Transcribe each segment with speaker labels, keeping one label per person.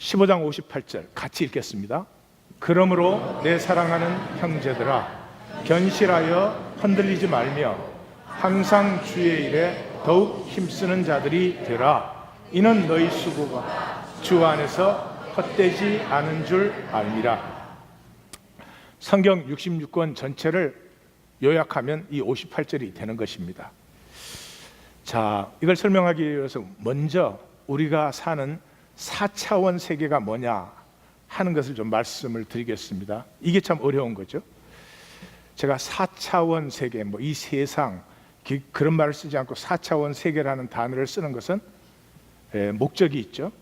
Speaker 1: 15장 58절 같이 읽겠습니다. 그러므로 내 사랑하는 형제들아, 견실하여 흔들리지 말며 항상 주의 일에 더욱 힘쓰는 자들이 되라. 이는 너희 수고가 주 안에서 헛되지 않은 줄 알미라. 성경 66권 전체를 요약하면 이 58절이 되는 것입니다. 자, 이걸 설명하기 위해서 먼저 우리가 사는 4차원 세계가 뭐냐 하는 것을 좀 말씀을 드리겠습니다. 이게 참 어려운 거죠. 제가 4차원 세계, 이 세상, 그런 말을 쓰지 않고 4차원 세계라는 단어를 쓰는 것은 목적이 있죠.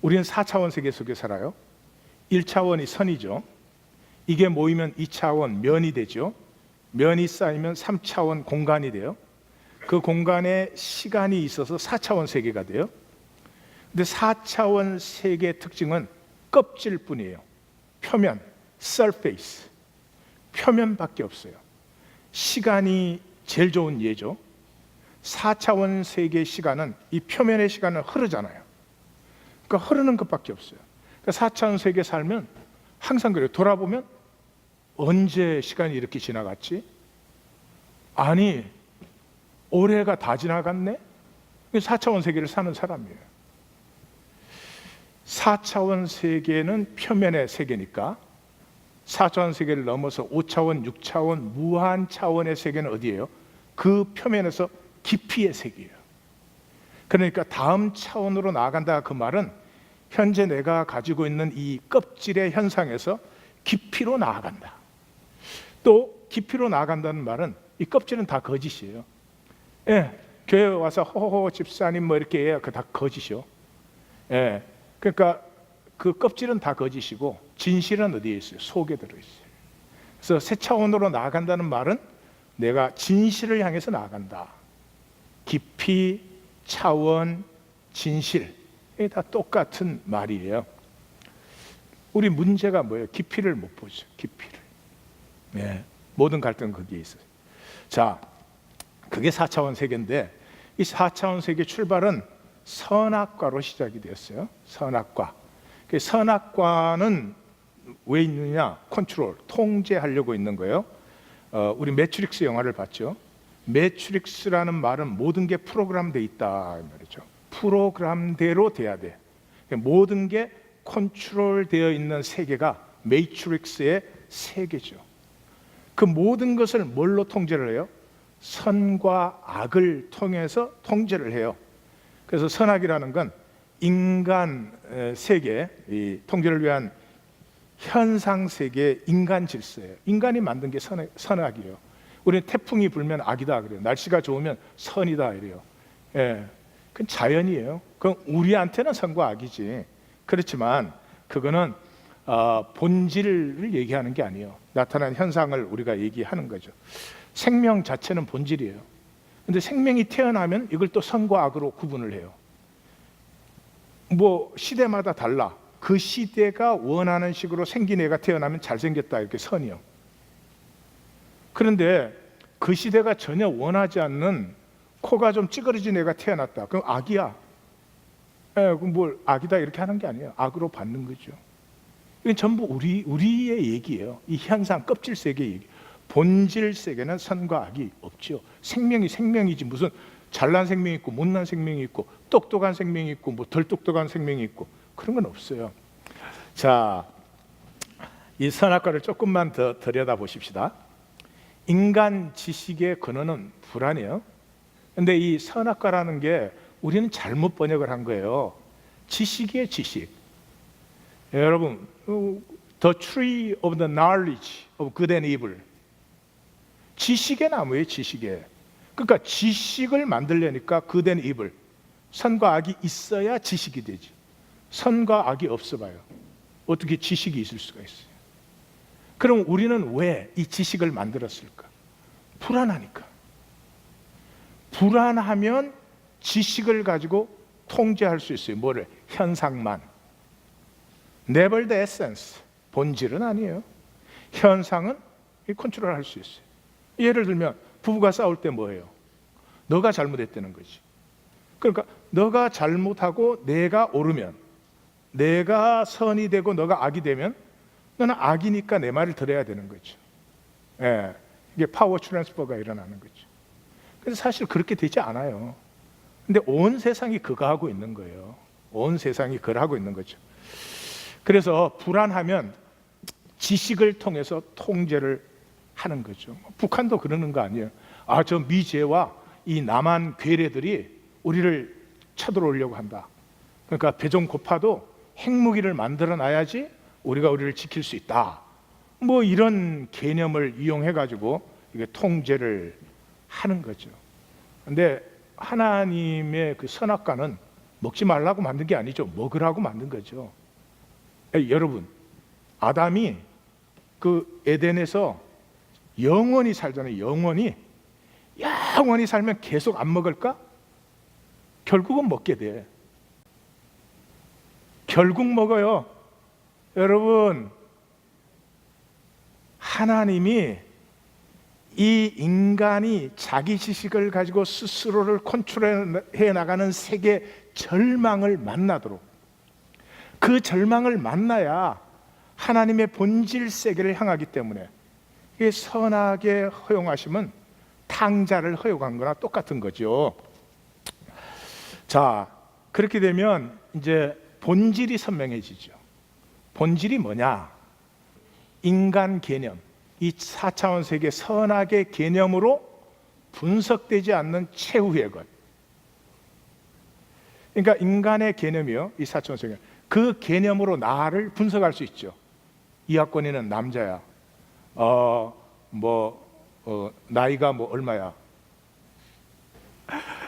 Speaker 1: 우리는 4차원 세계 속에 살아요. 1차원이 선이죠. 이게 모이면 2차원 면이 되죠. 면이 쌓이면 3차원 공간이 돼요. 그 공간에 시간이 있어서 4차원 세계가 돼요. 근데 4차원 세계의 특징은 껍질뿐이에요. 표면, surface, 표면밖에 없어요. 시간이 제일 좋은 예죠. 4차원 세계의 시간은 이 표면의 시간은 흐르잖아요. 그러니까 흐르는 것밖에 없어요. 그러니까 4차원 세계에 살면 항상 그래요. 돌아보면 언제 시간이 이렇게 지나갔지? 아니, 올해가 다 지나갔네? 4차원 세계를 사는 사람이에요. 4차원 세계는 표면의 세계니까 4차원 세계를 넘어서 5차원, 6차원, 무한 차원의 세계는 어디예요? 그 표면에서 깊이의 세계예요. 그러니까 다음 차원으로 나아간다, 그 말은 현재 내가 가지고 있는 이 껍질의 현상에서 깊이로 나아간다. 또 깊이로 나아간다는 말은 이 껍질은 다 거짓이에요. 예, 교회 와서 호호호 집사님 이렇게 해야 그 다 거짓이요. 예, 그러니까 그 껍질은 다 거짓이고 진실은 어디에 있어요? 속에 들어있어요. 그래서 새 차원으로 나아간다는 말은 내가 진실을 향해서 나아간다. 깊이, 차원, 진실, 이게 다 똑같은 말이에요. 우리 문제가 뭐예요? 깊이를 못 보죠. 깊이를. 예, 모든 갈등은 거기에 있어요. 자, 그게 4차원 세계인데 이 4차원 세계 출발은 선악과로 시작이 되었어요. 선악과. 선악과는 왜 있느냐? 컨트롤, 통제하려고 있는 거예요. 우리 매트릭스 영화를 봤죠. 매트릭스라는 말은 모든 게 프로그램되어 있다 이 말이죠. 프로그램대로 돼야 돼. 모든 게 컨트롤되어 있는 세계가 매트릭스의 세계죠. 그 모든 것을 뭘로 통제를 해요? 선과 악을 통해서 통제를 해요. 그래서 선악이라는 건 인간 세계, 이 통제를 위한 현상 세계의 인간 질서예요. 인간이 만든 게 선악이에요. 우리는 태풍이 불면 악이다 그래요. 날씨가 좋으면 선이다 이래요. 예, 그건 자연이에요. 그건 우리한테는 선과 악이지. 그렇지만 그거는 본질을 얘기하는 게 아니에요. 나타난 현상을 우리가 얘기하는 거죠. 생명 자체는 본질이에요. 근데 생명이 태어나면 이걸 또 선과 악으로 구분을 해요. 시대마다 달라. 그 시대가 원하는 식으로 생긴 애가 태어나면 잘생겼다 이렇게 선이요. 그런데 그 시대가 전혀 원하지 않는 코가 좀 찌그러진 애가 태어났다. 그럼 악이야. 그럼 악이다 이렇게 하는 게 아니에요. 악으로 받는 거죠. 이건 전부 우리의 얘기예요. 이 현상 껍질 세계의 얘기. 본질 세계는 선과 악이 없죠. 생명이 생명이지 무슨 잘난 생명이 있고 못난 생명이 있고 똑똑한 생명이 있고 덜 똑똑한 생명이 있고 그런 건 없어요. 자, 이 선악과를 조금만 더 들여다 보십시다. 인간 지식의 근원은 불안이에요. 근데 이 선악과라는 게 우리는 잘못 번역을 한 거예요. 지식이에요, 지식. 여러분, The tree of the knowledge of good and evil. 지식의 나무예요, 지식의. 그러니까 지식을 만들려니까 good and evil. 선과 악이 있어야 지식이 되지. 선과 악이 없어봐요. 어떻게 지식이 있을 수가 있어요? 그럼 우리는 왜 이 지식을 만들었을까? 불안하니까. 불안하면 지식을 가지고 통제할 수 있어요. 뭐를? 현상만. Never the essence. 본질은 아니에요. 현상은 컨트롤할 수 있어요. 예를 들면 부부가 싸울 때 뭐예요? 너가 잘못했다는 거지. 그러니까 너가 잘못하고 내가 옳으면 내가 선이 되고 너가 악이 되면 너는 악이니까 내 말을 들어야 되는 거죠. 예, 이게 파워 트랜스퍼가 일어나는 거죠. 그래서 사실 그렇게 되지 않아요. 근데 온 세상이 그거 하고 있는 거예요. 온 세상이 그걸 하고 있는 거죠. 그래서 불안하면 지식을 통해서 통제를 하는 거죠. 북한도 그러는 거 아니에요. 아, 저 미제와 이 남한 괴뢰들이 우리를 쳐들어오려고 한다. 그러니까 배 좀 고파도 핵무기를 만들어 놔야지 우리가 우리를 지킬 수 있다. 뭐 이런 개념을 이용해 가지고 이게 통제를 하는 거죠. 근데 하나님의 그 선악과는 먹지 말라고 만든 게 아니죠. 먹으라고 만든 거죠. 여러분, 아담이 그 에덴에서 영원히 살잖아요. 영원히 살면 계속 안 먹을까? 결국은 먹게 돼. 결국 먹어요. 여러분, 하나님이 이 인간이 자기 지식을 가지고 스스로를 컨트롤해 나가는 세계 절망을 만나도록, 그 절망을 만나야 하나님의 본질 세계를 향하기 때문에 이 선악의 허용하심은 탕자를 허용한 거나 똑같은 거죠. 자, 그렇게 되면 이제 본질이 선명해지죠. 본질이 뭐냐? 인간 개념, 이 4차원 세계 선악의 개념으로 분석되지 않는 최후의 것. 그러니까 인간의 개념이요, 이 4차원 세계, 그 개념으로 나를 분석할 수 있죠. 이학권이는 남자야. 나이가 뭐 얼마야.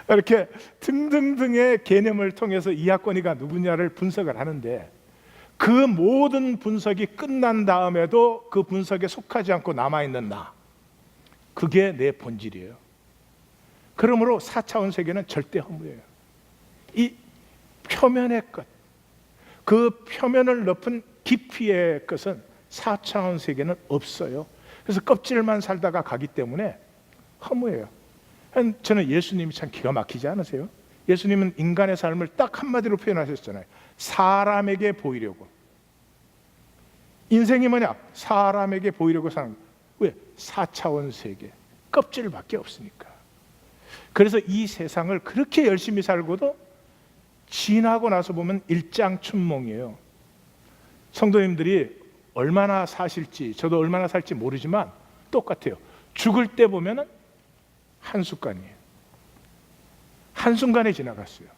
Speaker 1: 이렇게 등등등의 개념을 통해서 이학권이가 누구냐를 분석을 하는데, 그 모든 분석이 끝난 다음에도 그 분석에 속하지 않고 남아있는 나, 그게 내 본질이에요. 그러므로 4차원 세계는 절대 허무예요. 이 표면의 것, 그 표면을 높은 깊이의 것은 4차원 세계는 없어요. 그래서 껍질만 살다가 가기 때문에 허무해요. 저는 예수님이 참 기가 막히지 않으세요? 예수님은 인간의 삶을 딱 한마디로 표현하셨잖아요. 사람에게 보이려고. 인생이 뭐냐? 사람에게 보이려고 사는 거예요. 왜? 4차원 세계, 껍질밖에 없으니까. 그래서 이 세상을 그렇게 열심히 살고도 지나고 나서 보면 일장춘몽이에요. 성도님들이 얼마나 사실지, 저도 얼마나 살지 모르지만 똑같아요. 죽을 때 보면은 한순간이에요. 한순간에 지나갔어요.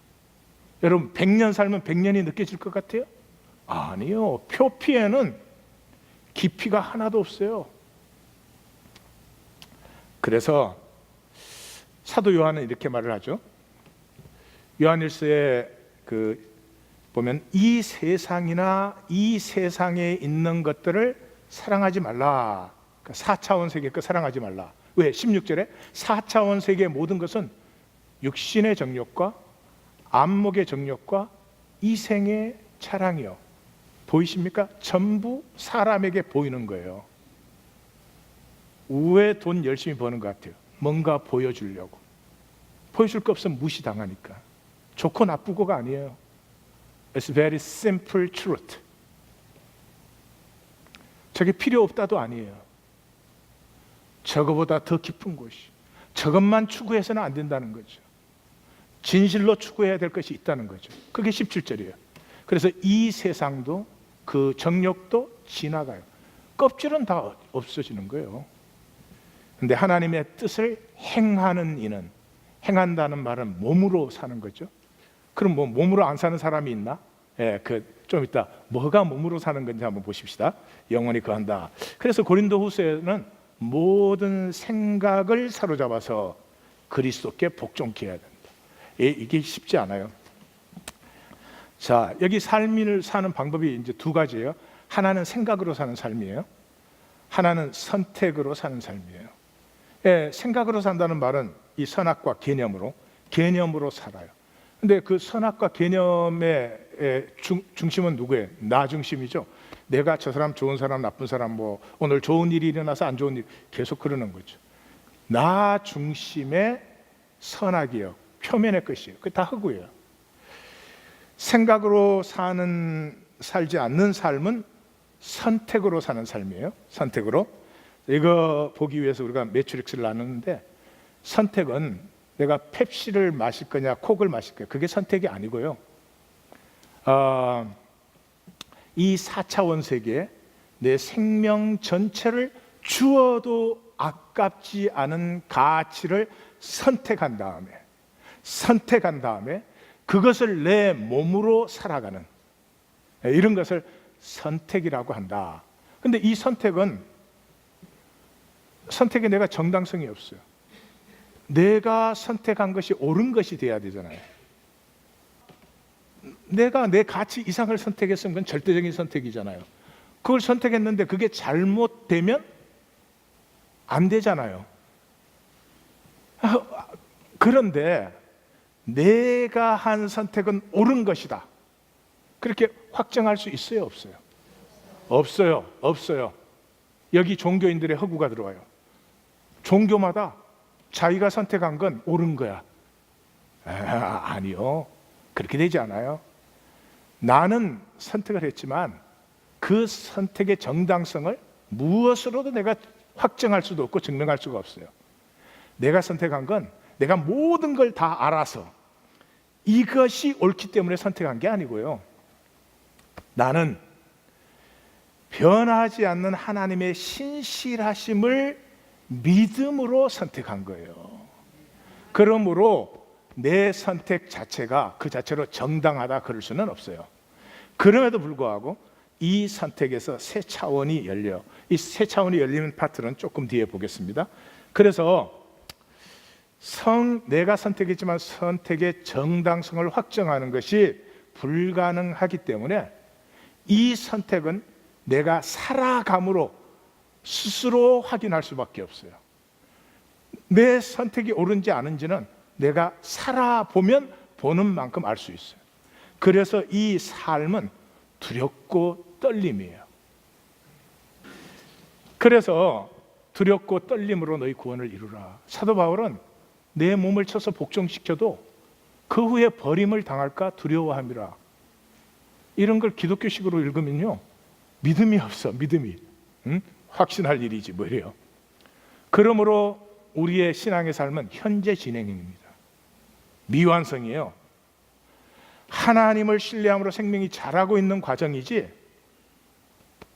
Speaker 1: 여러분, 100년 살면 100년이 느껴질 것 같아요? 아니요. 표피에는 깊이가 하나도 없어요. 그래서 사도 요한은 이렇게 말을 하죠. 요한일서에 보면 이 세상이나 이 세상에 있는 것들을 사랑하지 말라. 4차원 세계 거 사랑하지 말라. 왜? 16절에 4차원 세계의 모든 것은 육신의 정욕과 안목의 정욕과 이생의 자랑이요. 보이십니까? 전부 사람에게 보이는 거예요. 왜 돈 열심히 버는 것 같아요? 뭔가 보여주려고. 보여줄 거 없으면 무시당하니까. 좋고 나쁘고가 아니에요. It's very simple truth. 저게 필요 없다도 아니에요. 저거보다 더 깊은 곳이, 저것만 추구해서는 안 된다는 거죠. 진실로 추구해야 될 것이 있다는 거죠. 그게 17절이에요. 그래서 이 세상도 그 정욕도 지나가요. 껍질은 다 없어지는 거예요. 근데 하나님의 뜻을 행하는 이는, 행한다는 말은 몸으로 사는 거죠. 그럼 뭐 몸으로 안 사는 사람이 있나? 예, 좀 이따 뭐가 몸으로 사는 건지 한번 보십시다. 영원히 거한다. 그래서 고린도후서에는 모든 생각을 사로잡아서 그리스도께 복종케 해야 된다. 이게 쉽지 않아요. 자, 여기 삶을 사는 방법이 이제 두 가지예요. 하나는 생각으로 사는 삶이에요. 하나는 선택으로 사는 삶이에요. 예, 생각으로 산다는 말은 이 선악과 개념으로 살아요. 근데 그 선악과 개념의 중심은 누구예요? 나 중심이죠. 내가 저 사람 좋은 사람, 나쁜 사람, 뭐 오늘 좋은 일이 일어나서 안 좋은 일, 계속 그러는 거죠. 나 중심의 선악이요, 표면의 것이에요. 그게 다 흑우예요. 생각으로 살지 않는 삶은 선택으로 사는 삶이에요. 선택으로. 이거 보기 위해서 우리가 매트릭스를 나누는데, 선택은 내가 펩시를 마실 거냐 콕을 마실 거냐, 그게 선택이 아니고요. 이 4차원 세계에 내 생명 전체를 주어도 아깝지 않은 가치를 선택한 다음에 그것을 내 몸으로 살아가는, 이런 것을 선택이라고 한다. 근데 이 선택에 내가 정당성이 없어요. 내가 선택한 것이 옳은 것이 돼야 되잖아요. 내가 내 가치 이상을 선택했으면 그건 절대적인 선택이잖아요. 그걸 선택했는데 그게 잘못되면 안 되잖아요. 그런데 내가 한 선택은 옳은 것이다, 그렇게 확정할 수 있어요, 없어요? 없어요. 여기 종교인들의 허구가 들어와요. 종교마다 자기가 선택한 건 옳은 거야. 아니요, 그렇게 되지 않아요. 나는 선택을 했지만 그 선택의 정당성을 무엇으로도 내가 확정할 수도 없고 증명할 수가 없어요. 내가 선택한 건 내가 모든 걸 다 알아서 이것이 옳기 때문에 선택한 게 아니고요. 나는 변하지 않는 하나님의 신실하심을 믿음으로 선택한 거예요. 그러므로 내 선택 자체가 그 자체로 정당하다 그럴 수는 없어요. 그럼에도 불구하고 이 선택에서 새 차원이 열려, 이 새 차원이 열리는 파트는 조금 뒤에 보겠습니다. 그래서 내가 선택했지만 선택의 정당성을 확정하는 것이 불가능하기 때문에 이 선택은 내가 살아감으로 스스로 확인할 수밖에 없어요. 내 선택이 옳은지 아닌지는 내가 살아보면 보는 만큼 알 수 있어요. 그래서 이 삶은 두렵고 떨림이에요. 그래서 두렵고 떨림으로 너희 구원을 이루라. 사도 바울은 내 몸을 쳐서 복종시켜도 그 후에 버림을 당할까 두려워함이라. 이런 걸 기독교식으로 읽으면요, 믿음이 없어. 믿음이 확신할 일이지 뭐 이래요. 그러므로 우리의 신앙의 삶은 현재 진행입니다. 미완성이에요. 하나님을 신뢰함으로 생명이 자라고 있는 과정이지,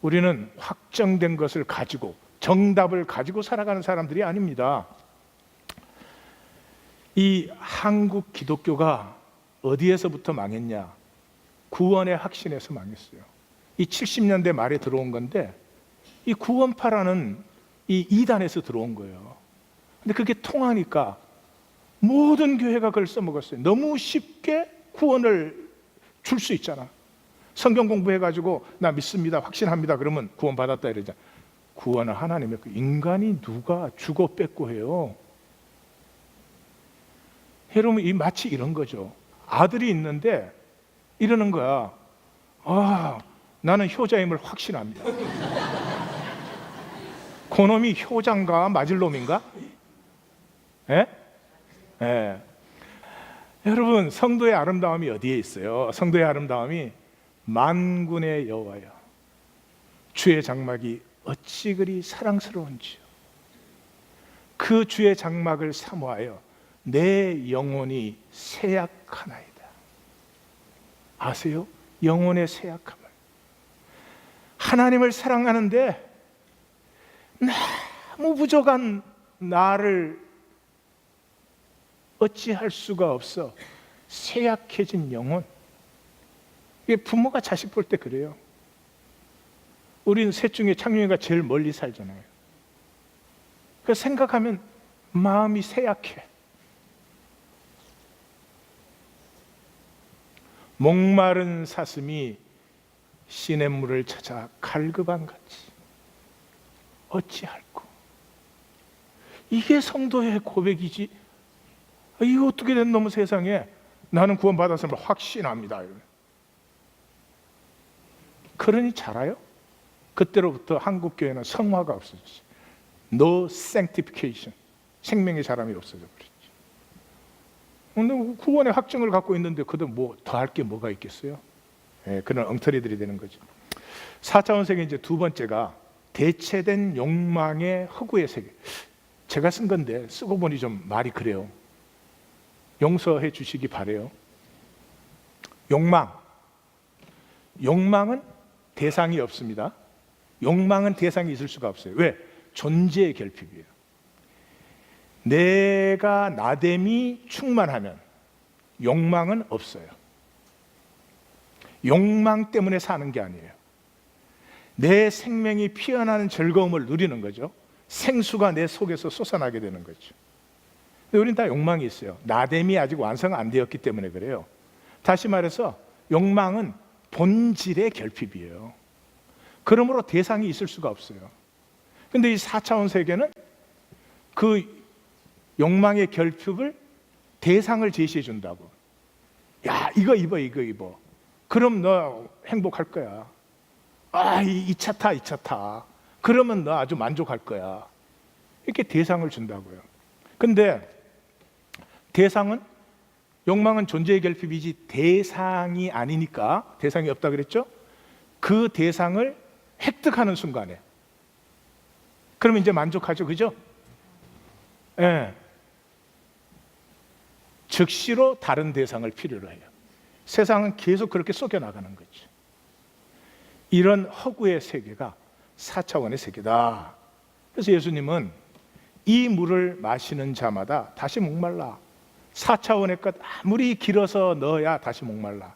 Speaker 1: 우리는 확정된 것을 가지고 정답을 가지고 살아가는 사람들이 아닙니다. 이 한국 기독교가 어디에서부터 망했냐? 구원의 확신에서 망했어요. 이 70년대 말에 들어온 건데, 이 구원파라는 이 이단에서 들어온 거예요. 근데 그게 통하니까 모든 교회가 그걸 써먹었어요. 너무 쉽게 구원을 줄 수 있잖아. 성경 공부해가지고 나 믿습니다, 확신합니다, 그러면 구원 받았다 이러잖아. 구원은 하나님의, 인간이 누가 주고 뺏고 해요? 여러분, 이 마치 이런 거죠. 아들이 있는데 이러는 거야. 나는 효자임을 확신합니다. 그놈이 효자인가 맞을 놈인가? 여러분, 성도의 아름다움이 어디에 있어요? 성도의 아름다움이 만군의 여호와여, 주의 장막이 어찌 그리 사랑스러운지요. 그 주의 장막을 사모하여 내 영혼이 세약하나이다. 아세요? 영혼의 세약함을. 하나님을 사랑하는데 너무 부족한 나를 어찌할 수가 없어. 세약해진 영혼. 이게 부모가 자식 볼 때 그래요. 우리는 셋 중에 창룡이가 제일 멀리 살잖아요. 그 생각하면 마음이 세약해. 목마른 사슴이 시냇물을 찾아 갈급한 같이 어찌할꼬. 이게 성도의 고백이지. 이거 어떻게 된 놈의 세상에 나는 구원받았음을 확신합니다. 그러니 자라요? 그때로부터 한국교회는 성화가 없어졌어요. No sanctification. 생명의 자람이 없어져 버렸지. 구원의 확증을 갖고 있는데 그도 뭐 더 할 게 뭐가 있겠어요? 예, 그런 엉터리들이 되는 거죠. 4차원 세계 이제 두 번째가 대체된 욕망의 허구의 세계. 제가 쓴 건데 쓰고 보니 좀 말이 그래요. 용서해 주시기 바래요. 욕망은 대상이 없습니다. 욕망은 대상이 있을 수가 없어요. 왜? 존재의 결핍이에요. 내가 나됨이 충만하면 욕망은 없어요. 욕망 때문에 사는 게 아니에요. 내 생명이 피어나는 즐거움을 누리는 거죠. 생수가 내 속에서 솟아나게 되는 거죠. 근데 우리는 다 욕망이 있어요. 나됨이 아직 완성 안 되었기 때문에 그래요. 다시 말해서 욕망은 본질의 결핍이에요. 그러므로 대상이 있을 수가 없어요. 근데 이 4차원 세계는 그 욕망의 결핍을 대상을 제시해 준다고. 야, 이거 입어. 그럼 너 행복할 거야. 아, 이 차 타. 그러면 너 아주 만족할 거야. 이렇게 대상을 준다고요. 근데 욕망은 존재의 결핍이지 대상이 아니니까, 대상이 없다 그랬죠? 그 대상을 획득하는 순간에 그러면 이제 만족하죠, 그죠? 예. 즉시로 다른 대상을 필요로 해요. 세상은 계속 그렇게 썩여나가는 거죠. 이런 허구의 세계가 4차원의 세계다. 그래서 예수님은 이 물을 마시는 자마다 다시 목말라. 4차원의 것 아무리 길어서 넣어야 다시 목말라.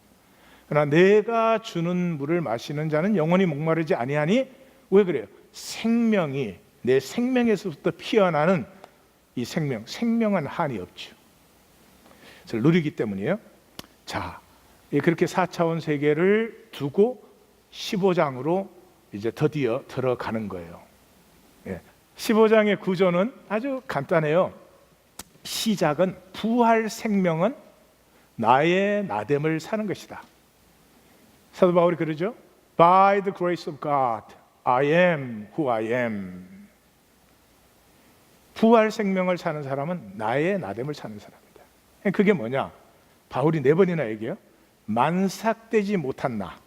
Speaker 1: 그러나 내가 주는 물을 마시는 자는 영원히 목마르지 아니하니. 왜 그래요? 생명이 내 생명에서부터 피어나는 이 생명은 한이 없죠. 그래서 누리기 때문이에요. 자, 그렇게 4차원 세계를 두고 15장으로 이제 드디어 들어가는 거예요. 15장의 구조는 아주 간단해요. 시작은 부활 생명은 나의 나됨을 사는 것이다. 사도 바울이 그러죠. By the grace of God, I am who I am. 부활 생명을 사는 사람은 나의 나됨을 사는 사람이다. 그게 뭐냐? 바울이 4번이나 얘기해요. 만삭되지 못한 나,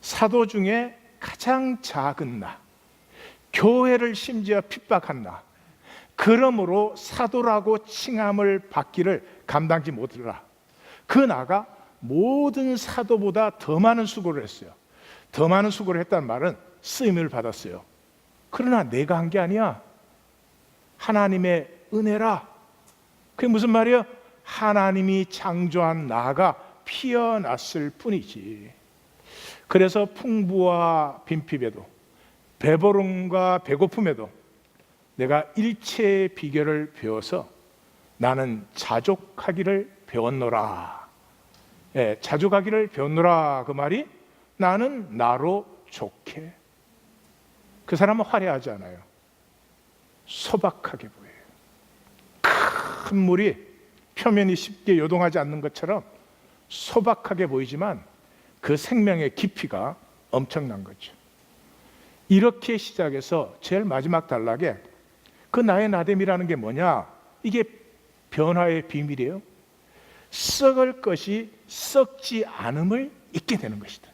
Speaker 1: 사도 중에 가장 작은 나, 교회를 심지어 핍박한 나, 그러므로 사도라고 칭함을 받기를 감당지 못하라. 그 나가 모든 사도보다 더 많은 수고를 했어요. 더 많은 수고를 했다는 말은 쓰임을 받았어요. 그러나 내가 한 게 아니야. 하나님의 은혜라. 그게 무슨 말이에요? 하나님이 창조한 나가 피어났을 뿐이지. 그래서 풍부와 빈핍에도, 배부름과 배고픔에도 내가 일체의 비결을 배워서 나는 자족하기를 배웠노라. 자족하기를 배웠노라. 그 말이 나는 나로 족해. 그 사람은 화려하지 않아요. 소박하게 보여요. 큰 물이 표면이 쉽게 요동하지 않는 것처럼 소박하게 보이지만 그 생명의 깊이가 엄청난 거죠. 이렇게 시작해서 제일 마지막 단락에 그 나의 나됨이라는 게 뭐냐? 이게 변화의 비밀이에요. 썩을 것이 썩지 않음을 잊게 되는 것이다.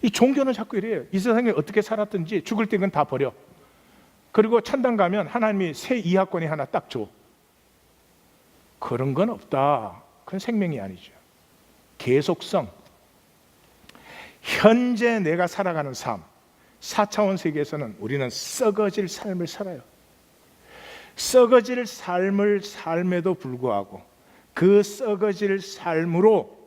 Speaker 1: 이 종교는 자꾸 이래요. 이 세상에 어떻게 살았든지 죽을 때 그건 다 버려. 그리고 천당 가면 하나님이 새 이하권이 하나 딱 줘. 그런 건 없다. 그건 생명이 아니죠. 계속성. 현재 내가 살아가는 삶, 4차원 세계에서는 우리는 썩어질 삶을 살아요. 썩어질 삶을 삶에도 불구하고 그 썩어질 삶으로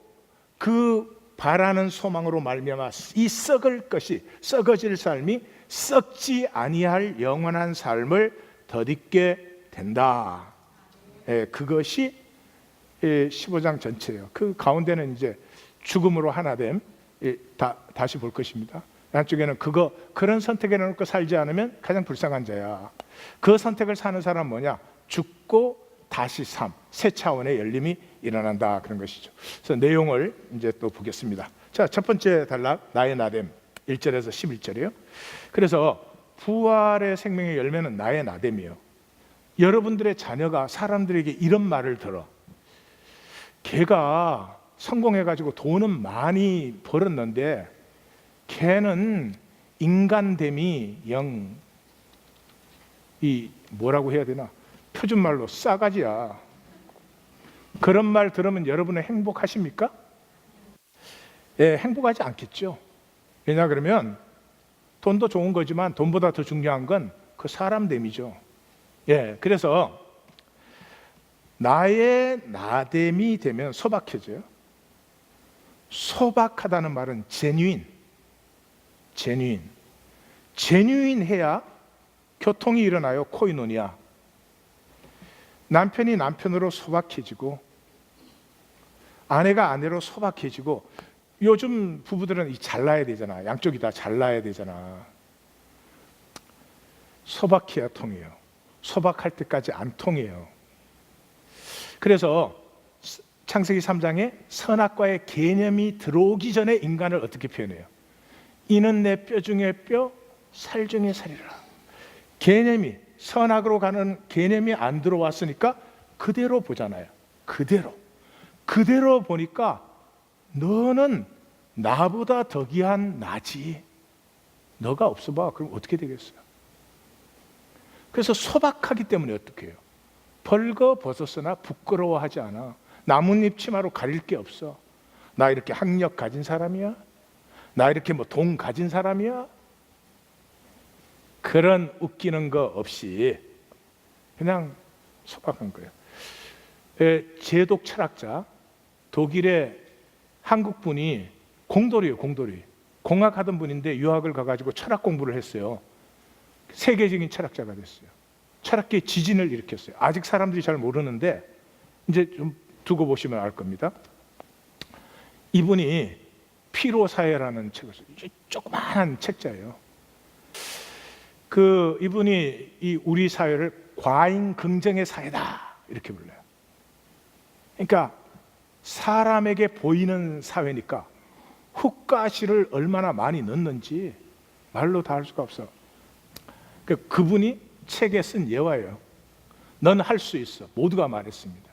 Speaker 1: 그 바라는 소망으로 말미암아 이 썩어질 삶이 썩지 아니할 영원한 삶을 덧입게 된다. 그것이 15장 전체예요. 그 가운데는 이제 죽음으로 하나됨 다시 볼 것입니다. 한쪽에는 그런 선택을 해놓고 살지 않으면 가장 불쌍한 자야. 그 선택을 사는 사람은 뭐냐? 죽고 다시 삶, 새 차원의 열림이 일어난다. 그런 것이죠. 그래서 내용을 이제 또 보겠습니다. 자, 첫 번째 단락, 나의 나됨 1절에서 11절이에요. 그래서 부활의 생명의 열매는 나의 나됨이에요. 여러분들의 자녀가 사람들에게 이런 말을 들어. 걔가 성공해가지고 돈은 많이 벌었는데 걔는 인간됨이 영, 이 뭐라고 해야 되나, 표준말로 싸가지야. 그런 말 들으면 여러분은 행복하십니까? 예, 행복하지 않겠죠. 왜냐 그러면 돈도 좋은 거지만 돈보다 더 중요한 건 그 사람됨이죠. 예, 그래서 나의 나됨이 되면 소박해져요. 소박하다는 말은 제뉴인해야 교통이 일어나요. 코이노니아. 남편이 남편으로 소박해지고 아내가 아내로 소박해지고, 요즘 부부들은 잘나야 되잖아. 양쪽이 다 잘나야 되잖아. 소박해야 통해요. 소박할 때까지 안 통해요. 그래서 창세기 3장에 선악과의 개념이 들어오기 전에 인간을 어떻게 표현해요? 이는 내 뼈 중에 뼈, 살 중에 살이라. 개념이, 선악으로 가는 개념이 안 들어왔으니까 그대로 보잖아요. 그대로 보니까 너는 나보다 더 귀한 나지. 너가 없어봐. 그럼 어떻게 되겠어요? 그래서 소박하기 때문에 어떻게 해요? 벌거벗었으나 부끄러워하지 않아. 나뭇잎 치마로 가릴 게 없어. 나 이렇게 학력 가진 사람이야? 나 이렇게 뭐 돈 가진 사람이야? 그런 웃기는 거 없이 그냥 소박한 거예요. 제독 철학자, 독일의 한국분이 공돌이에요. 공학하던 분인데 유학을 가가지고 철학 공부를 했어요. 세계적인 철학자가 됐어요. 철학계의 지진을 일으켰어요. 아직 사람들이 잘 모르는데 이제 좀 두고 보시면 알 겁니다. 이분이 피로사회라는 책을 써요. 조그마한 책자예요. 이분이 이 우리 사회를 과잉 긍정의 사회다 이렇게 불러요. 그러니까 사람에게 보이는 사회니까 훅가시를 얼마나 많이 넣는지 말로 다 할 수가 없어. 그분이 책에 쓴 예화예요. 넌 할 수 있어. 모두가 말했습니다.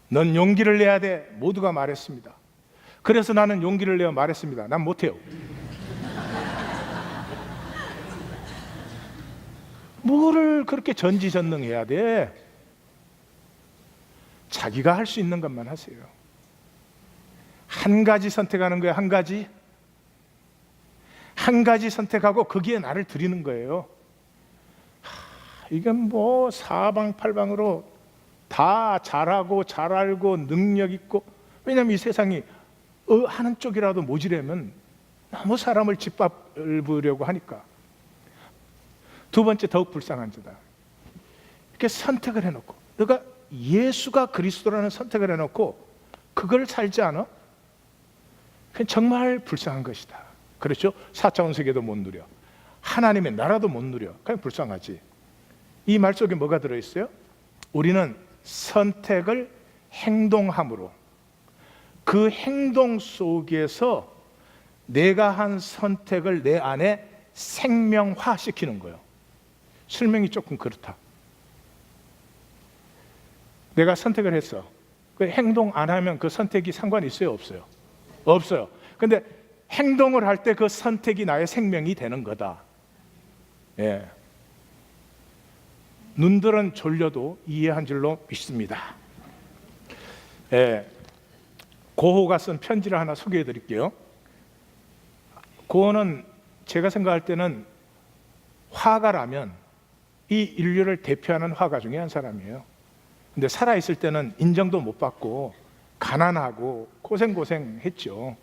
Speaker 1: 넌 용기를 내야 돼. 모두가 말했습니다. 그래서 나는 용기를 내어 말했습니다. 난 못해요. 뭐를 그렇게 전지전능해야 돼? 자기가 할 수 있는 것만 하세요. 한 가지 선택하는 거예요. 한 가지 선택하고 거기에 나를 드리는 거예요. 이건 뭐 사방팔방으로 다 잘하고 잘 알고 능력 있고, 왜냐하면 이 세상이 하는 쪽이라도 모지려면 너무 사람을 짓밟으려고 하니까. 두 번째, 더욱 불쌍한 자다. 이렇게 선택을 해놓고, 너가 예수가 그리스도라는 선택을 해놓고 그걸 살지 않아? 그건 정말 불쌍한 것이다. 그렇죠? 4차원 세계도 못 누려, 하나님의 나라도 못 누려. 그냥 불쌍하지. 이 말 속에 뭐가 들어있어요? 우리는 선택을 행동함으로, 그 행동 속에서 내가 한 선택을 내 안에 생명화시키는 거예요. 설명이 조금 그렇다. 내가 선택을 했어. 그 행동 안 하면 그 선택이 상관이 있어요? 없어요? 없어요. 근데 행동을 할 때 그 선택이 나의 생명이 되는 거다. 예. 눈들은 졸려도 이해한 줄로 믿습니다. 예. 고호가 쓴 편지를 하나 소개해 드릴게요. 고호는 제가 생각할 때는 화가라면 이 인류를 대표하는 화가 중에 한 사람이에요. 근데 살아있을 때는 인정도 못 받고 가난하고 고생했죠.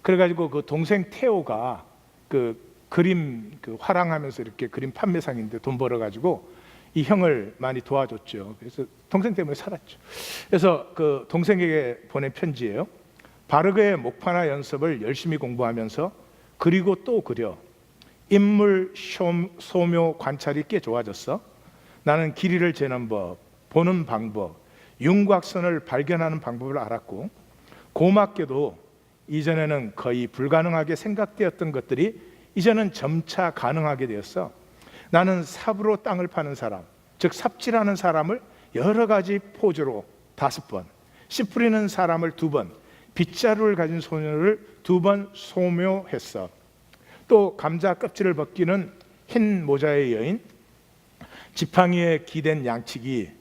Speaker 1: 그래가지고 그 동생 테오가 그 그림 화랑하면서 이렇게 그림 판매상인데 돈 벌어가지고 이 형을 많이 도와줬죠. 그래서 동생 때문에 살았죠. 그래서 그 동생에게 보낸 편지예요. 바르그의 목파나 연습을 열심히 공부하면서 그리고 또 그려. 인물 소묘 관찰이 꽤 좋아졌어. 나는 길이를 재는 법, 보는 방법, 윤곽선을 발견하는 방법을 알았고, 고맙게도 이전에는 거의 불가능하게 생각되었던 것들이 이제는 점차 가능하게 되었어. 나는 삽으로 땅을 파는 사람, 즉 삽질하는 사람을 여러 가지 포즈로 5번, 씨 뿌리는 사람을 2번, 빗자루를 가진 소녀를 2번 소묘했어. 또 감자 껍질을 벗기는 흰 모자의 여인, 지팡이에 기댄 양치기,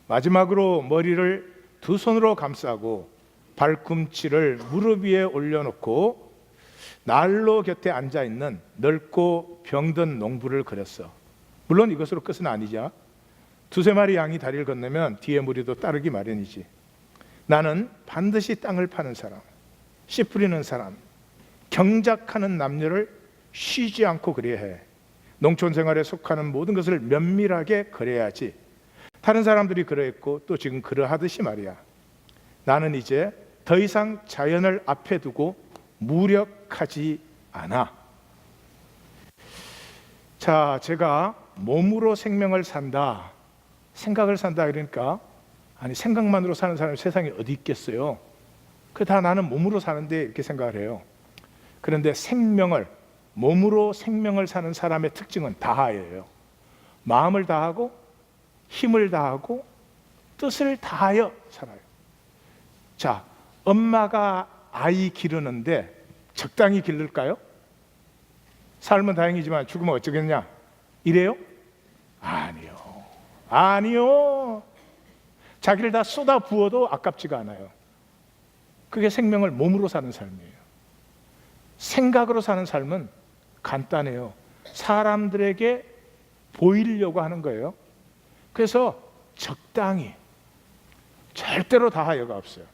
Speaker 1: 마지막으로 머리를 2 손으로 감싸고 발꿈치를 무릎 위에 올려놓고 난로 곁에 앉아있는 넓고 병든 농부를 그렸어. 물론 이것으로 끝은 아니죠. 2-3마리 양이 다리를 건너면 뒤에 무리도 따르기 마련이지. 나는 반드시 땅을 파는 사람, 씨 뿌리는 사람, 경작하는 남녀를 쉬지 않고 그려야 해. 농촌 생활에 속하는 모든 것을 면밀하게 그려야지. 다른 사람들이 그러했고 또 지금 그러하듯이 말이야. 나는 이제 더 이상 자연을 앞에 두고 무력하지 않아. 자, 제가 몸으로 생명을 산다, 생각을 산다 그러니까, 아니 생각만으로 사는 사람이 세상에 어디 있겠어요? 그 다 나는 몸으로 사는데 이렇게 생각을 해요. 그런데 몸으로 생명을 사는 사람의 특징은 다하여예요. 마음을 다하고 힘을 다하고 뜻을 다하여 살아요. 자, 엄마가 아이 기르는데 적당히 기를까요? 살면 다행이지만 죽으면 어쩌겠냐? 이래요? 아니요. 자기를 다 쏟아 부어도 아깝지가 않아요. 그게 생명을 몸으로 사는 삶이에요. 생각으로 사는 삶은 간단해요. 사람들에게 보이려고 하는 거예요. 그래서 적당히, 절대로 다하여가 없어요.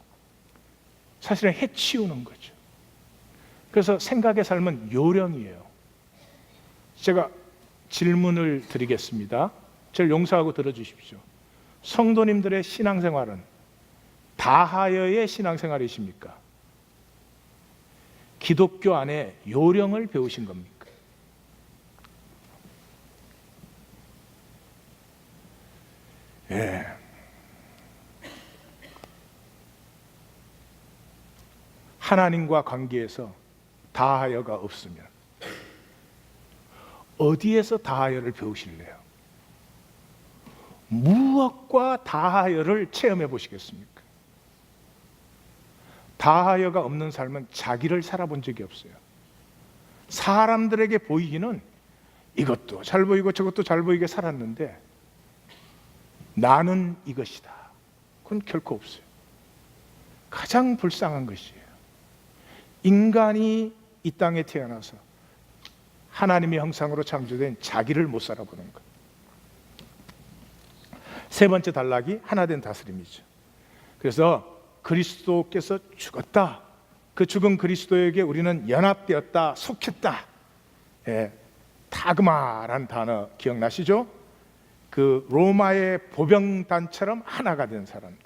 Speaker 1: 사실은 해치우는 거죠. 그래서 생각의 삶은 요령이에요. 제가 질문을 드리겠습니다. 저를 용서하고 들어주십시오. 성도님들의 신앙생활은 다하여의 신앙생활이십니까? 기독교 안에 요령을 배우신 겁니까? 예. 하나님과 관계에서 다하여가 없으면 어디에서 다하여를 배우실래요? 무엇과 다하여를 체험해 보시겠습니까? 다하여가 없는 삶은 자기를 살아본 적이 없어요. 사람들에게 보이기는 이것도 잘 보이고 저것도 잘 보이게 살았는데 나는 이것이다, 그건 결코 없어요. 가장 불쌍한 것이에요. 인간이 이 땅에 태어나서 하나님의 형상으로 창조된 자기를 못 살아보는 것. 3번째 단락이 하나된 다스림이죠. 그래서 그리스도께서 죽었다, 그 죽은 그리스도에게 우리는 연합되었다, 속했다. 타그마라는 단어 기억나시죠? 그 로마의 보병단처럼 하나가 된 사람들.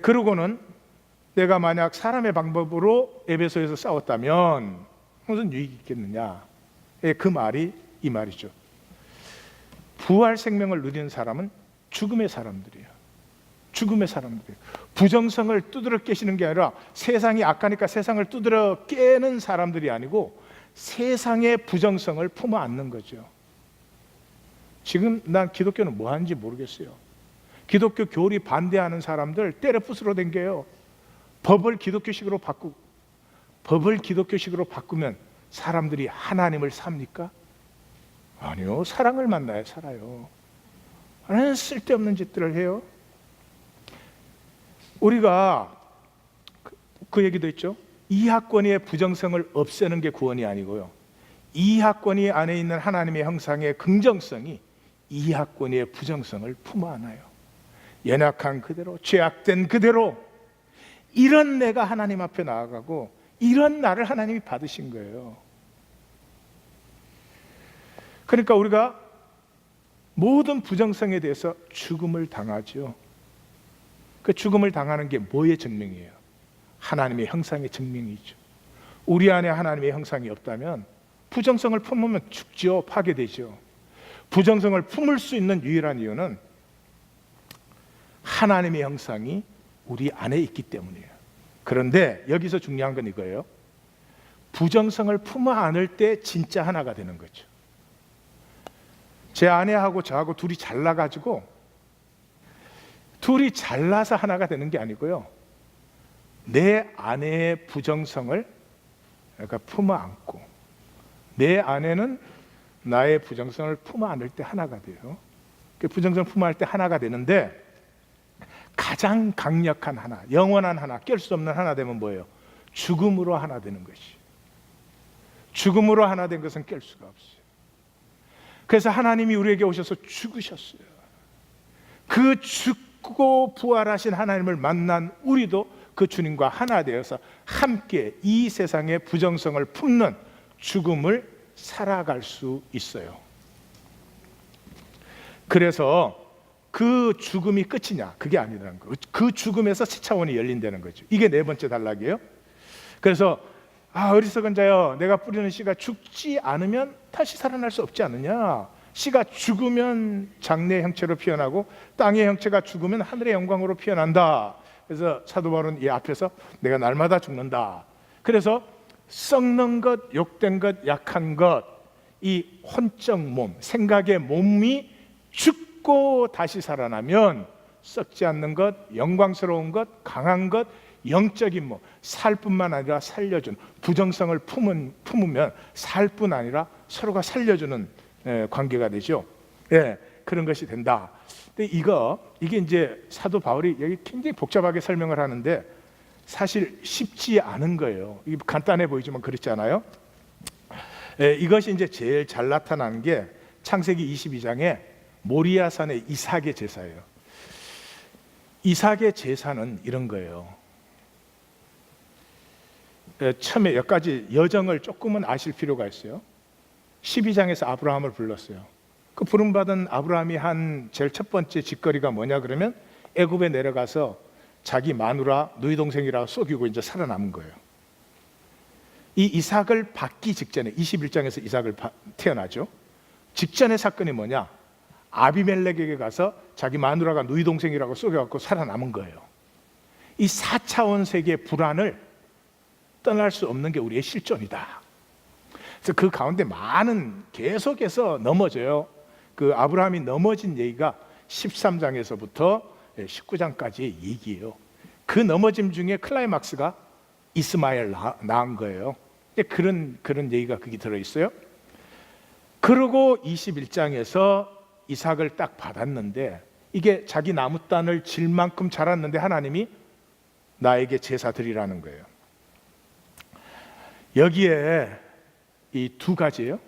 Speaker 1: 그러고는 내가 만약 사람의 방법으로 에베소에서 싸웠다면 무슨 유익이 있겠느냐? 그 말이 이 말이죠. 부활 생명을 누리는 사람은 죽음의 사람들이에요. 죽음의 사람들이에요. 부정성을 두드러 깨시는 게 아니라 세상이 악하니까 세상을 두드러 깨는 사람들이 아니고 세상의 부정성을 품어 안는 거죠. 지금 난 기독교는 뭐 하는지 모르겠어요. 기독교 교리 반대하는 사람들 때려 부수러 댕겨요. 법을 기독교식으로 바꾸면 사람들이 하나님을 삽니까? 아니요, 사랑을 만나야 살아요. 하나는 쓸데없는 짓들을 해요. 우리가 그 얘기도 있죠. 이하권위의 부정성을 없애는 게 구원이 아니고요, 이하권위 안에 있는 하나님의 형상의 긍정성이 이하권위의 부정성을 품어 안아요. 연약한 그대로, 죄악된 그대로, 이런 내가 하나님 앞에 나아가고 이런 나를 하나님이 받으신 거예요. 그러니까 우리가 모든 부정성에 대해서 죽음을 당하죠. 그 죽음을 당하는 게 뭐의 증명이에요? 하나님의 형상의 증명이죠. 우리 안에 하나님의 형상이 없다면 부정성을 품으면 죽죠, 파괴되죠. 부정성을 품을 수 있는 유일한 이유는 하나님의 형상이 우리 안에 있기 때문이에요. 그런데 여기서 중요한 건 이거예요. 부정성을 품어 안을 때 진짜 하나가 되는 거죠. 제 아내하고 저하고 둘이 잘나가지고 둘이 잘나서 하나가 되는 게 아니고요, 내 아내의 부정성을 그러니까 품어 안고 내 아내는 나의 부정성을 품어 안을 때 하나가 돼요. 그 부정성을 품어 안을 때 하나가 되는데, 가장 강력한 하나, 영원한 하나, 깰 수 없는 하나 되면 뭐예요? 죽음으로 하나 되는 것이. 죽음으로 하나 된 것은 깰 수가 없어요. 그래서 하나님이 우리에게 오셔서 죽으셨어요. 그 죽고 부활하신 하나님을 만난 우리도 그 주님과 하나 되어서 함께 이 세상의 부정성을 품는 죽음을 살아갈 수 있어요. 그래서 그 죽음이 끝이냐? 그게 아니라는 거예요. 그 죽음에서 새 차원이 열린다는 거죠. 이게 네 번째 단락이에요. 그래서 어리석은 자여, 내가 뿌리는 씨가 죽지 않으면 다시 살아날 수 없지 않느냐? 씨가 죽으면 장래의 형체로 피어나고 땅의 형체가 죽으면 하늘의 영광으로 피어난다. 그래서 사도 바울은 이 앞에서 내가 날마다 죽는다. 그래서 썩는 것, 욕된 것, 약한 것, 이 혼적 몸, 생각의 몸이 죽고 다시 살아나면 썩지 않는 것, 영광스러운 것, 강한 것, 영적인 몸, 살 뿐만 아니라 살려준, 부정성을 품으면 살 뿐 아니라 서로가 살려주는 관계가 되죠. 예, 그런 것이 된다. 근데 이게 이제 사도 바울이 여기 굉장히 복잡하게 설명을 하는데 사실 쉽지 않은 거예요. 이게 간단해 보이지만 그렇지 않아요? 예, 이것이 이제 제일 잘 나타나는 게 창세기 22장에 모리아산의 이삭의 제사예요. 이삭의 제사는 이런 거예요. 처음에 몇 가지 여정을 조금은 아실 필요가 있어요. 12장에서 아브라함을 불렀어요. 그 부름받은 아브라함이 한 제일 첫 번째 짓거리가 뭐냐 그러면 애굽에 내려가서 자기 마누라 누이 동생이라고 속이고 이제 살아남은 거예요. 이 이삭을 받기 직전에 21장에서 이삭을 태어나죠. 직전의 사건이 뭐냐? 아비멜렉에게 가서 자기 마누라가 누이 동생이라고 속여갖고 살아남은 거예요. 이 4차원 세계의 불안을 떠날 수 없는 게 우리의 실존이다. 그래서 그 가운데 많은 계속해서 넘어져요. 그 아브라함이 넘어진 얘기가 13장에서부터 19장까지의 얘기예요. 그 넘어짐 중에 클라이막스가 이스마엘 낳은 거예요. 그런 얘기가 거기 들어있어요. 그러고 21장에서 이삭을 딱 받았는데 이게 자기 나무단을 질 만큼 자랐는데 하나님이 나에게 제사 드리라는 거예요. 여기에 이 두 가지예요.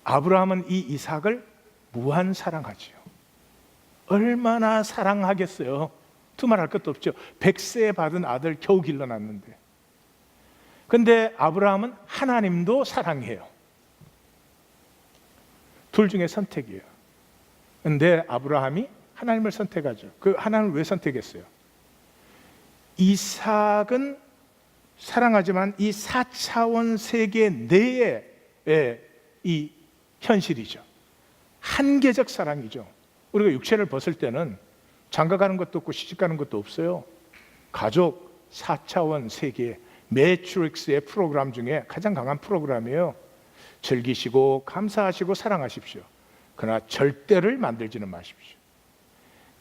Speaker 1: 아브라함은 이 이삭을 무한 사랑하지요. 얼마나 사랑하겠어요. 두말할 것도 없죠. 100세 받은 아들 겨우 길러놨는데. 근데 아브라함은 하나님도 사랑해요. 둘 중에 선택이에요. 근데 아브라함이 하나님을 선택하죠. 그 하나님을 왜 선택했어요? 이삭은 사랑하지만 이 4차원 세계 내의 이 현실이죠. 한계적 사랑이죠. 우리가 육체를 벗을 때는 장가가는 것도 없고 시집가는 것도 없어요. 가족 4차원 세계 매트릭스의 프로그램 중에 가장 강한 프로그램이에요. 즐기시고 감사하시고 사랑하십시오. 그러나 절대를 만들지는 마십시오.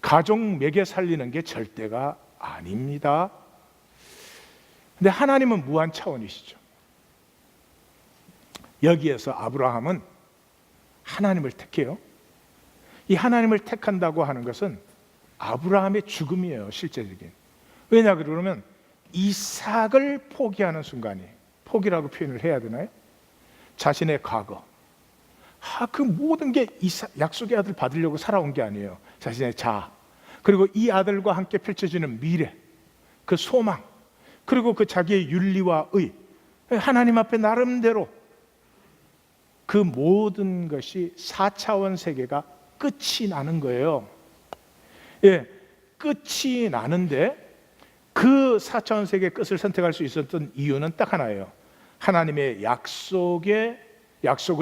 Speaker 1: 가족 먹여 살리는 게 절대가 아닙니다. 근데 하나님은 무한 차원이시죠. 여기에서 아브라함은 하나님을 택해요. 이 하나님을 택한다고 하는 것은 아브라함의 죽음이에요. 실제적인. 왜냐 그러면 이삭을 포기하는 순간이, 포기라고 표현을 해야 되나요? 자신의 과거, 그 모든 게 약속의 아들 받으려고 살아온 게 아니에요. 자신의 자아, 그리고 이 아들과 함께 펼쳐지는 미래, 그 소망, 그리고 그 자기의 윤리와 의, 하나님 앞에 나름대로 그 모든 것이 4차원 세계가 끝이 나는 거예요. 예, 끝이 나는데 그 4차원 세계의 끝을 선택할 수 있었던 이유는 딱 하나예요. 하나님의 약속을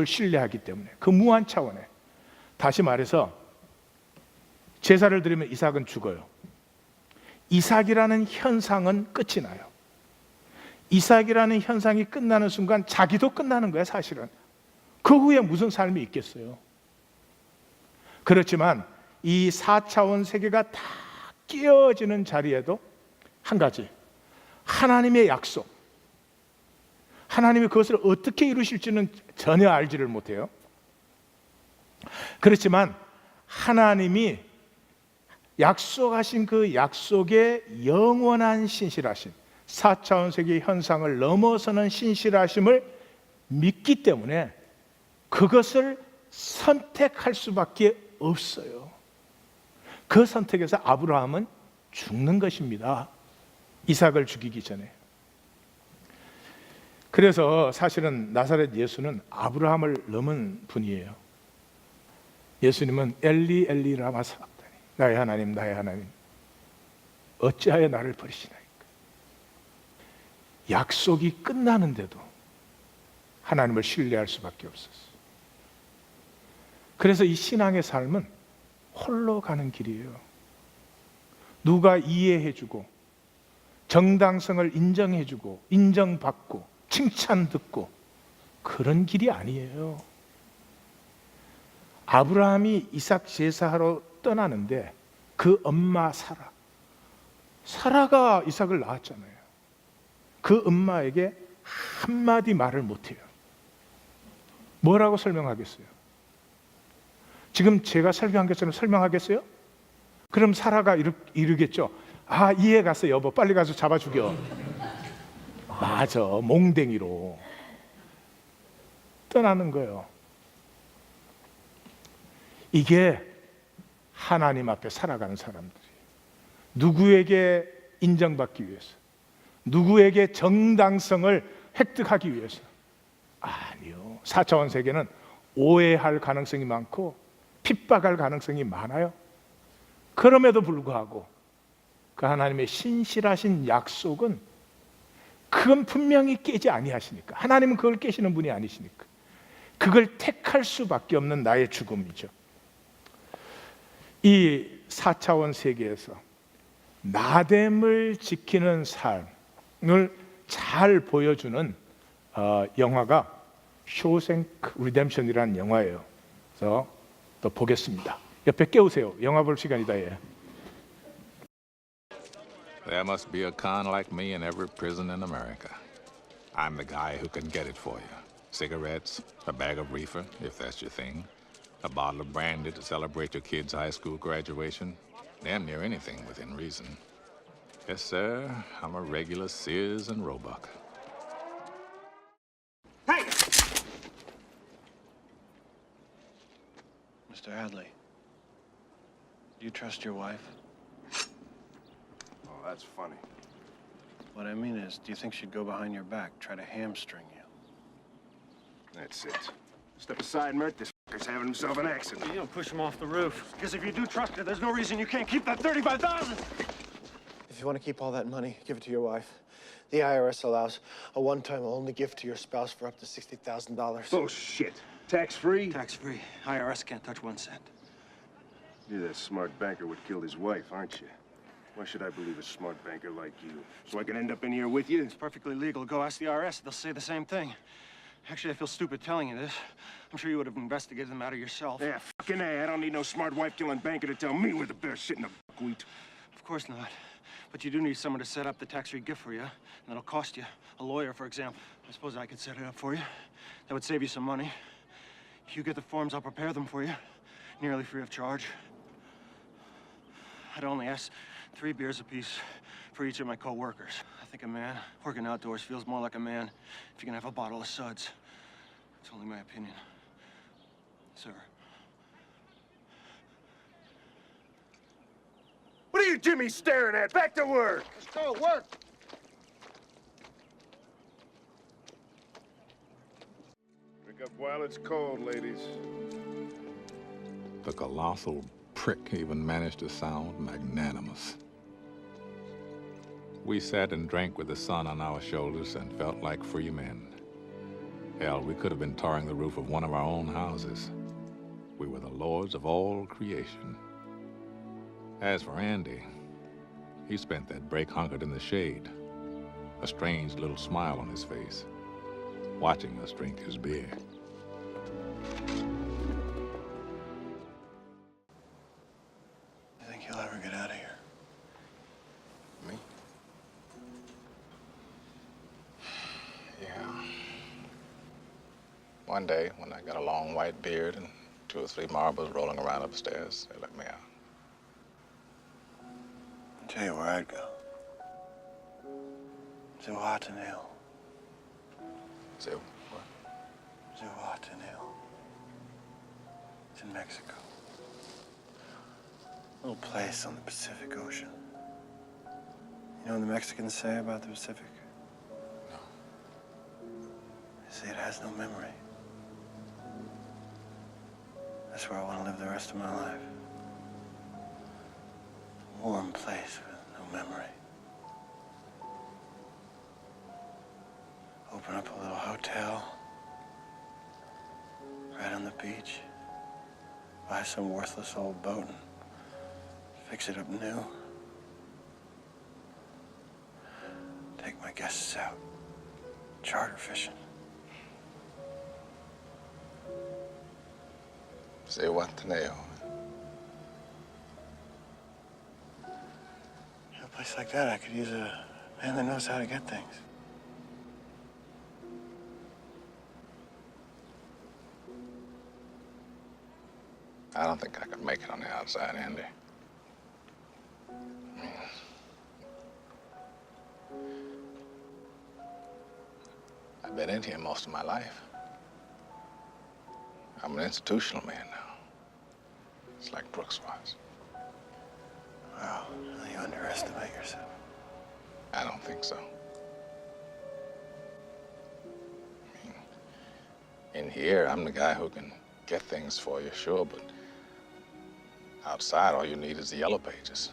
Speaker 1: 신뢰하기 때문에. 그 무한 차원에. 다시 말해서 제사를 드리면 이삭은 죽어요. 이삭이라는 현상은 끝이 나요. 이삭이라는 현상이 끝나는 순간 자기도 끝나는 거예요. 사실은 그 후에 무슨 삶이 있겠어요. 그렇지만 이 4차원 세계가 다 깨어지는 자리에도 한 가지, 하나님의 약속, 하나님이 그것을 어떻게 이루실지는 전혀 알지를 못해요. 그렇지만 하나님이 약속하신 그 약속의 영원한 신실하심, 4차원 세계의 현상을 넘어서는 신실하심을 믿기 때문에 그것을 선택할 수밖에 없어요. 그 선택에서 아브라함은 죽는 것입니다. 이삭을 죽이기 전에. 그래서 사실은 나사렛 예수는 아브라함을 넘은 분이에요. 예수님은 엘리 엘리 라마 sabachthani, 나의 하나님 나의 하나님 어찌하여 나를 버리시나이까. 약속이 끝나는데도 하나님을 신뢰할 수밖에 없었어요. 그래서 이 신앙의 삶은 홀로 가는 길이에요. 누가 이해해주고 정당성을 인정해주고 인정받고 칭찬 듣고 그런 길이 아니에요. 아브라함이 이삭 제사하러 떠나는데 그 엄마 사라가 이삭을 낳았잖아요. 그 엄마에게 한마디 말을 못해요. 뭐라고 설명하겠어요? 지금 제가 설명한 것처럼 설명하겠어요? 그럼 사라가 이르겠죠. 아, 이해 갔어 여보, 빨리 가서 잡아 죽여. 맞아, 몽댕이로 떠나는 거예요. 이게 하나님 앞에 살아가는 사람들이 누구에게 인정받기 위해서, 누구에게 정당성을 획득하기 위해서 아니요. 4차원 세계는 오해할 가능성이 많고 핍박할 가능성이 많아요. 그럼에도 불구하고 그 하나님의 신실하신 약속은 그건 분명히 깨지 아니하시니까, 하나님은 그걸 깨시는 분이 아니시니까 그걸 택할 수밖에 없는 나의 죽음이죠. 이 4차원 세계에서 나됨을 지키는 삶을 잘 보여주는 영화가 쇼생크 리뎀션이라는 영화예요. 그래서 또 보겠습니다. 옆에 깨우세요. 영화 볼 시간이다. 예.
Speaker 2: There must be a con like me in every prison in America. I'm the guy who can get it for you. Cigarettes, a bag of reefer, if that's your thing, a bottle of brandy to celebrate your kid's high school graduation, damn near anything within reason. Yes, sir, I'm a regular Sears and Roebuck.
Speaker 3: Hey! Mr. Hadley, do you trust your wife?
Speaker 4: Oh, that's funny.
Speaker 3: What I mean is, do you think she'd go behind your back, try to hamstring you?
Speaker 4: That's it. Step aside, Mert. This fucker's having himself an accident.
Speaker 3: You don't push him off the roof. Because if you do trust her, there's no reason you can't keep that $35,000. If you want to keep all that money, give it to your wife. The IRS allows a one-time only gift to your spouse for up to $60,000.
Speaker 4: Bullshit. Tax-free?
Speaker 3: Tax-free. IRS can't touch 1 cent.
Speaker 4: You're that smart banker what killed his wife, aren't you? Why should I believe a smart banker like you? So I can end up in here with you?
Speaker 3: It's perfectly legal. Go ask the IRS. They'll say the same thing. Actually, I feel stupid telling you this. I'm sure you would have investigated the matter yourself.
Speaker 4: Yeah, fucking A. I don't need no smart wife-killing banker to tell me where the bear's shit in the buckwheat.
Speaker 3: Of course not. But you do need someone to set up the tax-free gift for you, and that'll cost you. A lawyer, for example. I suppose I could set it up for you. That would save you some money. If you get the forms, I'll prepare them for you, nearly free of charge. I'd only ask 3 beers apiece for each of my co-workers. I think a man working outdoors feels more like a man if you can have a bottle of suds. It's only my opinion. Sir.
Speaker 4: What are you Jimmy staring at? Back to work!
Speaker 3: Let's go, work!
Speaker 4: Pick up while it's cold, ladies.
Speaker 2: The colossal prick even managed to sound magnanimous. We sat and drank with the sun on our shoulders and felt like free men. Hell, we could have been tarring the roof of one of our own houses. We were the lords of all creation. As for Andy, he spent that break hunkered in the shade, a strange little smile on his face, watching us drink his beer. One day, when I got a long white beard and 2 or 3 marbles rolling around upstairs, they let me out.
Speaker 3: I'll tell you where I'd go. Zihuatanejo.
Speaker 2: Say what?
Speaker 3: Zihuatanejo. It's in Mexico. A little place on the Pacific Ocean. You know what the Mexicans say about the Pacific?
Speaker 2: No.
Speaker 3: They say it has no memory. That's where I want to live the rest of my life. A warm place with no memory. Open up a little hotel right on the beach. Buy some worthless old boat and fix it up new. Take my guests out charter fishing.
Speaker 2: Zihuatanejo.
Speaker 3: In a place like that, I could use a man that knows how to get things.
Speaker 2: I don't think I could make it on the outside, Andy. I've been in here most of my life. I'm an institutional man now. It's like Brooks was.
Speaker 3: Wow, you underestimate yourself.
Speaker 2: I don't think so. In here, I'm the guy who can get things for you, sure, but outside, all you need is the yellow pages.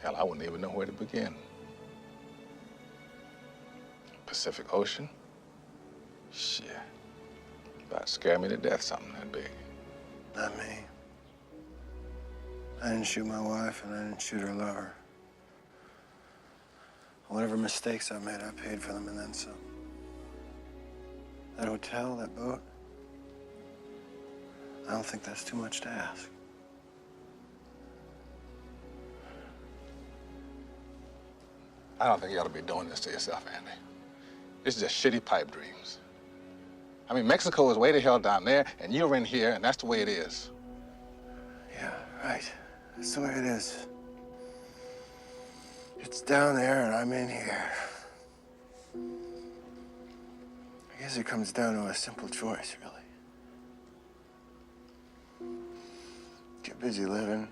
Speaker 2: Hell, I wouldn't even know where to begin. Pacific Ocean? Shit. About scare me to death, something that big.
Speaker 3: Not me. I didn't shoot my wife, and I didn't shoot her lover. Whatever mistakes I made, I paid for them and then some. That hotel, that boat, I don't think that's too much to ask.
Speaker 2: I don't think you ought to be doing this to yourself, Andy. This is just shitty pipe dreams. I mean, Mexico is way the hell down there, and you're in here, and that's the way it is.
Speaker 3: Yeah, right. That's the way it is. It's down there, and I'm in here. I guess it comes down to a simple choice, really. Get busy living,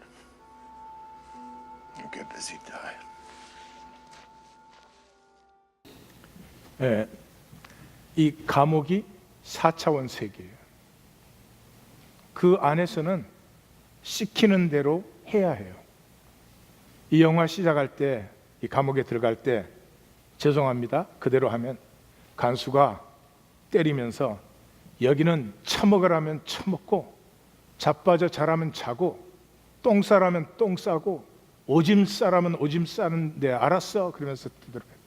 Speaker 3: or get busy dying.
Speaker 1: 예, 이 감옥이 4차원 세계예요. 그 안에서는 시키는 대로 해야 해요. 이 영화 시작할 때, 이 감옥에 들어갈 때 죄송합니다. 그대로 하면 간수가 때리면서 여기는 처먹으라면 처먹고 자빠져 자라면 자고 똥 싸라면 똥 싸고 오줌 싸라면 오줌 싸는데 알았어 그러면서 들어가요.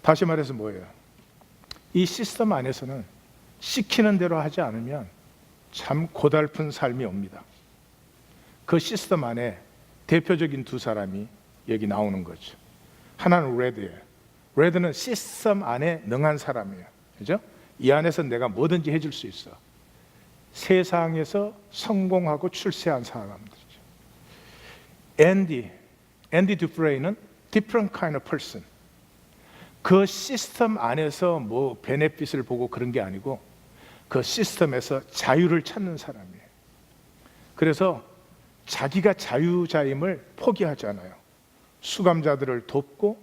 Speaker 1: 다시 말해서 뭐예요? 이 시스템 안에서는 시키는 대로 하지 않으면 참 고달픈 삶이 옵니다. 그 시스템 안에 대표적인 두 사람이 여기 나오는 거죠. 하나는 레드예요. 레드는 시스템 안에 능한 사람이에요. 그죠? 이 안에서 내가 뭐든지 해줄 수 있어. 세상에서 성공하고 출세한 사람들이죠. 앤디 듀프레이는 different kind of person. 그 시스템 안에서 뭐 베네핏을 보고 그런 게 아니고 그 시스템에서 자유를 찾는 사람이에요. 그래서 자기가 자유자임을 포기하잖아요. 수감자들을 돕고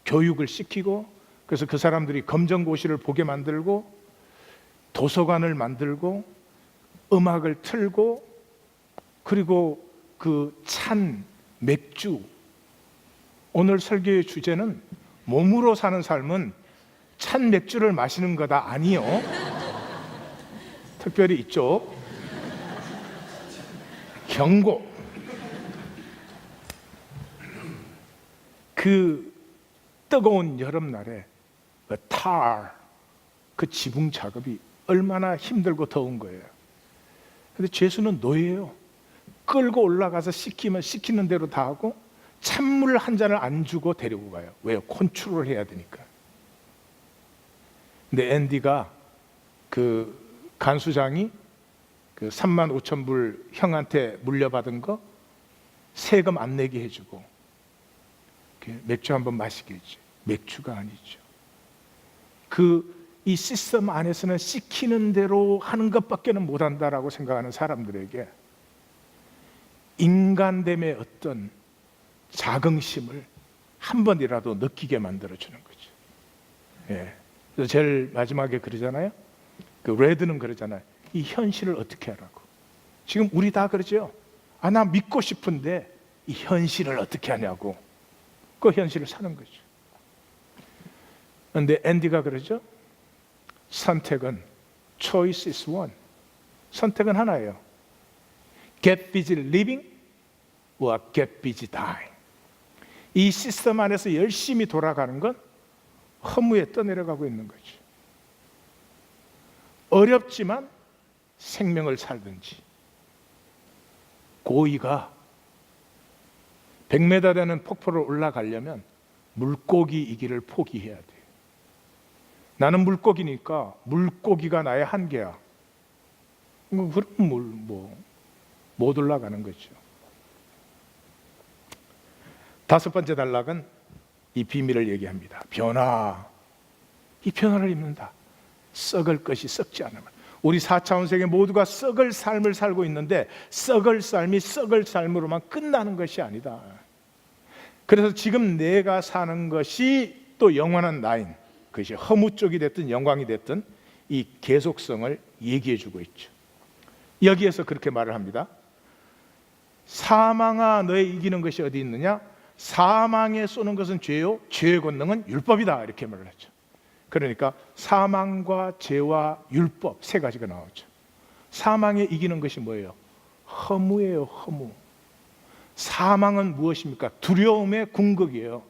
Speaker 1: 교육을 시키고 그래서 그 사람들이 검정고시를 보게 만들고 도서관을 만들고 음악을 틀고 그리고 그 찬 맥주 오늘 설교의 주제는 몸으로 사는 삶은 찬 맥주를 마시는 거다 아니요. 특별히 이쪽 경고. 그 뜨거운 여름날에 그 지붕 작업이 얼마나 힘들고 더운 거예요. 근데 죄수는 노예예요. 끌고 올라가서 시키면 시키는 대로 다 하고 찬물 한 잔을 안 주고 데리고 가요. 왜요? 컨트롤을 해야 되니까. 근데 앤디가 그 간수장이 그 35,000불 형한테 물려받은 거 세금 안 내게 해주고 맥주 한번 마시게 했지. 맥주가 아니죠. 이 시스템 안에서는 시키는 대로 하는 것밖에는 못한다라고 생각하는 사람들에게 인간됨의 어떤 자긍심을 한 번이라도 느끼게 만들어주는 거죠. 예. 그래서 제일 마지막에 그러잖아요. 그 레드는 그러잖아요. 이 현실을 어떻게 하라고. 지금 우리 다 그러죠. 나 믿고 싶은데 이 현실을 어떻게 하냐고. 그 현실을 사는 거죠. 그런데 앤디가 그러죠. 선택은 choice is one. 선택은 하나예요. Get busy living or get busy dying. 이 시스템 안에서 열심히 돌아가는 건 허무에 떠내려가고 있는 거죠. 어렵지만 생명을 살든지, 고의가 100m 되는 폭포를 올라가려면 물고기이기를 포기해야 돼요. 나는 물고기니까 물고기가 나의 한계야. 그럼 못 올라가는 거죠. 5번째 단락은 이 비밀을 얘기합니다. 변화. 이 변화를 입는다. 썩을 것이 썩지 않으면. 우리 4차원 세계 모두가 썩을 삶을 살고 있는데 썩을 삶이 썩을 삶으로만 끝나는 것이 아니다. 그래서 지금 내가 사는 것이 또 영원한 나인, 그것이 허무 쪽이 됐든 영광이 됐든 이 계속성을 얘기해 주고 있죠. 여기에서 그렇게 말을 합니다. 사망아 너의 이기는 것이 어디 있느냐? 사망에 쏘는 것은 죄요, 죄의 권능은 율법이다. 이렇게 말을 하죠. 그러니까 사망과 죄와 율법 세 가지가 나오죠. 사망에 이기는 것이 뭐예요? 허무예요. 허무. 사망은 무엇입니까? 두려움의 궁극이에요.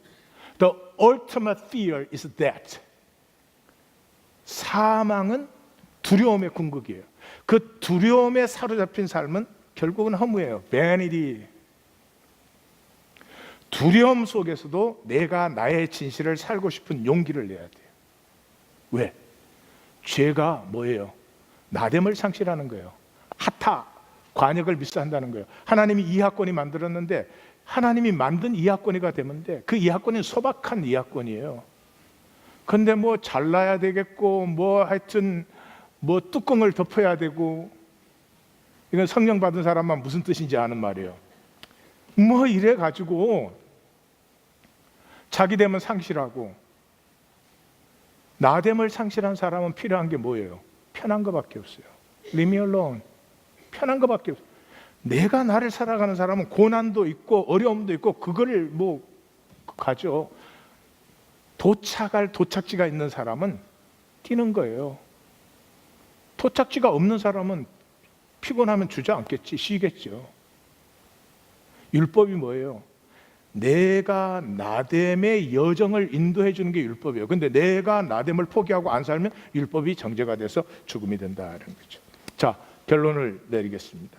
Speaker 1: The ultimate fear is death. 사망은 두려움의 궁극이에요. 그 두려움에 사로잡힌 삶은 결국은 허무예요. vanity. 두려움 속에서도 내가 나의 진실을 살고 싶은 용기를 내야 돼요. 왜? 죄가 뭐예요? 나됨을 상실하는 거예요. 하타, 관역을 미스한다는 거예요. 하나님이 이하권이 만들었는데 하나님이 만든 이하권이가 되는데 그 이하권이 소박한 이하권이에요. 근데 뭐 잘라야 되겠고 하여튼 뚜껑을 덮어야 되고, 이건 성령 받은 사람만 무슨 뜻인지 아는 말이에요. 이래 가지고 자기됨을 상실하고 나됨을 상실한 사람은 필요한 게 뭐예요? 편한 것밖에 없어요. Leave me alone. 편한 것밖에 없어요. 내가 나를 살아가는 사람은 고난도 있고 어려움도 있고 그거를 가죠. 도착할 도착지가 있는 사람은 뛰는 거예요. 도착지가 없는 사람은 피곤하면 주저앉겠지, 쉬겠죠. 율법이 뭐예요? 내가 나됨의 여정을 인도해 주는 게 율법이에요. 근데 내가 나됨을 포기하고 안 살면 율법이 정죄가 돼서 죽음이 된다는 거죠. 자, 결론을 내리겠습니다.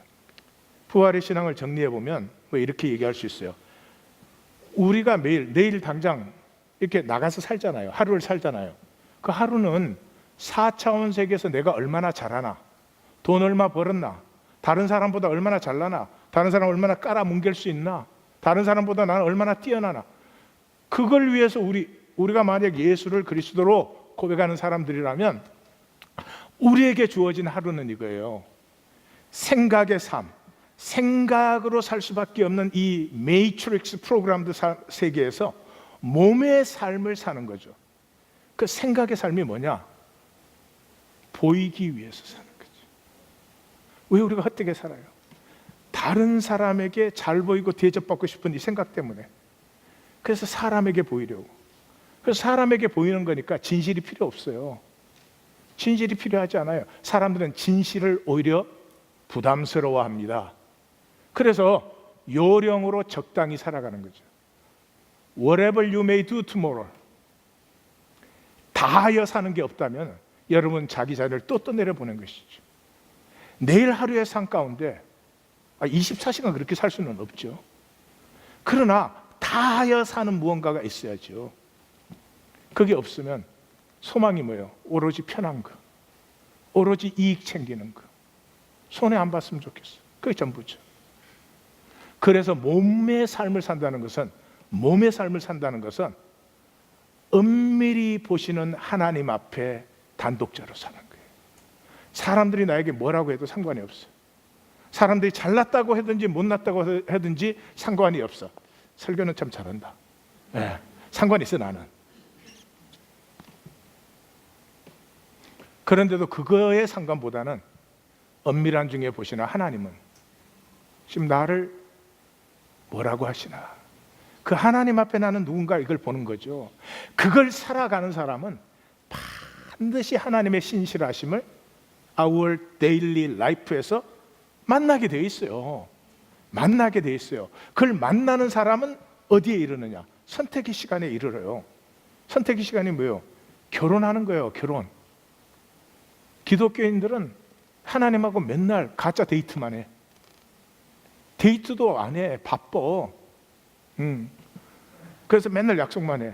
Speaker 1: 부활의 신앙을 정리해 보면 이렇게 얘기할 수 있어요. 우리가 매일 내일 당장 이렇게 나가서 살잖아요. 하루를 살잖아요. 그 하루는 4차원 세계에서 내가 얼마나 잘하나, 돈 얼마 벌었나, 다른 사람보다 얼마나 잘나나, 다른 사람 얼마나 깔아뭉갤 수 있나, 다른 사람보다 나는 얼마나 뛰어나나, 그걸 위해서 우리가 만약 예수를 그리스도로 고백하는 사람들이라면 우리에게 주어진 하루는 이거예요. 생각의 삶, 생각으로 살 수밖에 없는 이 매트릭스 프로그램드 세계에서 몸의 삶을 사는 거죠. 그 생각의 삶이 뭐냐? 보이기 위해서 사는 거죠. 왜 우리가 헛되게 살아요? 다른 사람에게 잘 보이고 대접받고 싶은 이 생각 때문에. 그래서 사람에게 보이려고. 그래서 사람에게 보이는 거니까 진실이 필요 없어요. 진실이 필요하지 않아요. 사람들은 진실을 오히려 부담스러워합니다. 그래서 요령으로 적당히 살아가는 거죠. Whatever you may do tomorrow. 다 하여 사는 게 없다면 여러분 자기 자리를 또 떠내려보는 것이죠. 내일 하루의 삶 가운데 24시간 그렇게 살 수는 없죠. 그러나 다 하여 사는 무언가가 있어야죠. 그게 없으면 소망이 뭐예요? 오로지 편한 거. 오로지 이익 챙기는 거. 손해 안 봤으면 좋겠어. 그게 전부죠. 그래서 몸의 삶을 산다는 것은 엄밀히 보시는 하나님 앞에 단독자로 사는 거예요. 사람들이 나에게 뭐라고 해도 상관이 없어. 사람들이 잘났다고 하든지 못났다고 하든지 상관이 없어. 설교는 참 잘한다. 네, 상관이 있어 나는. 그런데도 그거의 상관보다는 엄밀한 중에 보시나 하나님은 지금 나를 뭐라고 하시나. 그 하나님 앞에 나는 누군가 이걸 보는 거죠. 그걸 살아가는 사람은 반드시 하나님의 신실하심을 our daily life에서 만나게 돼 있어요. 만나게 돼 있어요. 그걸 만나는 사람은 어디에 이르느냐? 선택의 시간에 이르러요. 선택의 시간이 뭐예요? 결혼하는 거예요. 결혼. 기독교인들은 하나님하고 맨날 가짜 데이트만 해. 데이트도 안 해. 바빠. 그래서 맨날 약속만 해.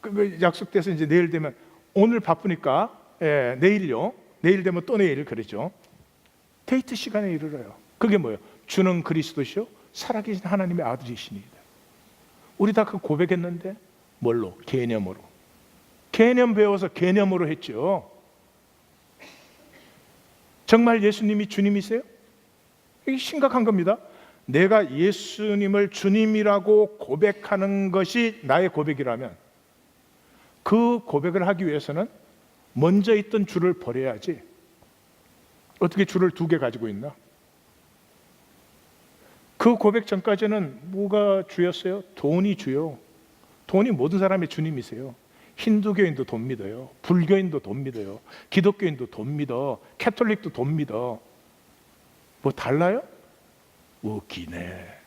Speaker 1: 그 약속돼서 이제 내일 되면 오늘 바쁘니까 내일요. 내일 되면 또 내일 그러죠. 데이트 시간에 이르러요. 그게 뭐예요? 주는 그리스도시요 살아계신 하나님의 아들이시니이다. 우리 다 그 고백했는데 뭘로? 개념으로. 개념 배워서 개념으로 했죠. 정말 예수님이 주님이세요? 이게 심각한 겁니다. 내가 예수님을 주님이라고 고백하는 것이 나의 고백이라면 그 고백을 하기 위해서는 먼저 있던 주를 버려야지. 어떻게 주를 두 개 가지고 있나? 그 고백 전까지는 뭐가 주였어요? 돈이 주요. 돈이 모든 사람의 주님이세요. 힌두교인도 돈 믿어요. 불교인도 돈 믿어요. 기독교인도 돈 믿어. 캐톨릭도 돈 믿어. 뭐 달라요? 웃기네.